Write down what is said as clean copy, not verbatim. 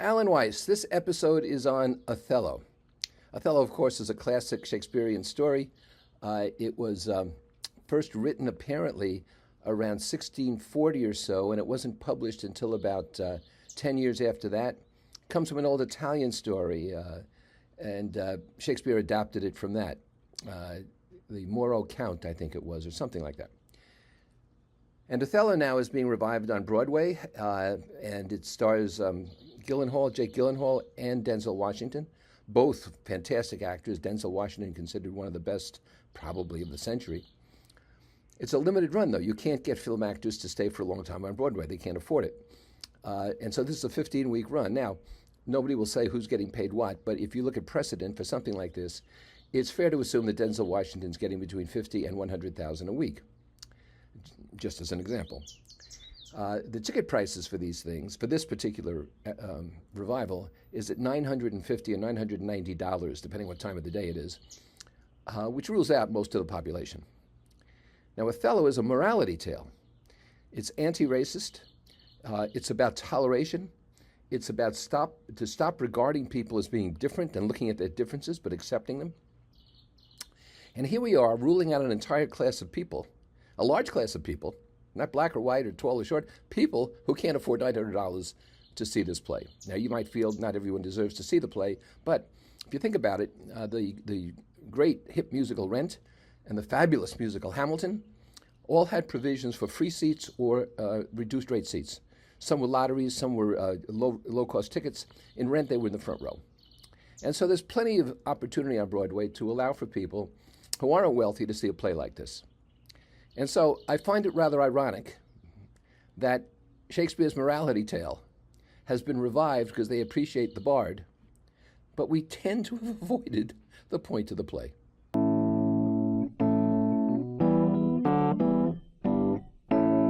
Alan Weiss, this episode is on Othello. Othello, of course, is a classic Shakespearean story. It was first written apparently around 1640 or so, and it wasn't published until about 10 years after that. It comes from an old Italian story, and Shakespeare adapted it from that. The Moro Count, I think it was, or something like that. And Othello now is being revived on Broadway, and it stars Jake Gyllenhaal, and Denzel Washington, both fantastic actors. Denzel Washington considered one of the best, probably, of the century. It's a limited run, though. You can't get film actors to stay for a long time on Broadway. They can't afford it. And so this is a 15-week run. Now, nobody will say who's getting paid what, but if you look at precedent for something like this, it's fair to assume that Denzel Washington's getting between $50,000 and $100,000 a week, just as an example. The ticket prices for these things, for this particular revival, is at $950 and $990, depending what time of the day it is, which rules out most of the population. Now, Othello is a morality tale. It's anti-racist. It's about toleration. It's about stop regarding people as being different and looking at their differences, but accepting them. And here we are ruling out an entire class of people, a large class of people, not black or white or tall or short, people who can't afford $900 to see this play. Now, you might feel not everyone deserves to see the play, but if you think about it, the great hit musical Rent and the fabulous musical Hamilton all had provisions for free seats or reduced rate seats. Some were lotteries, some were low-cost tickets. In Rent, they were in the front row. And so there's plenty of opportunity on Broadway to allow for people who aren't wealthy to see a play like this. And so I find it rather ironic that Shakespeare's morality tale has been revived because they appreciate the bard, but we tend to have avoided the point of the play.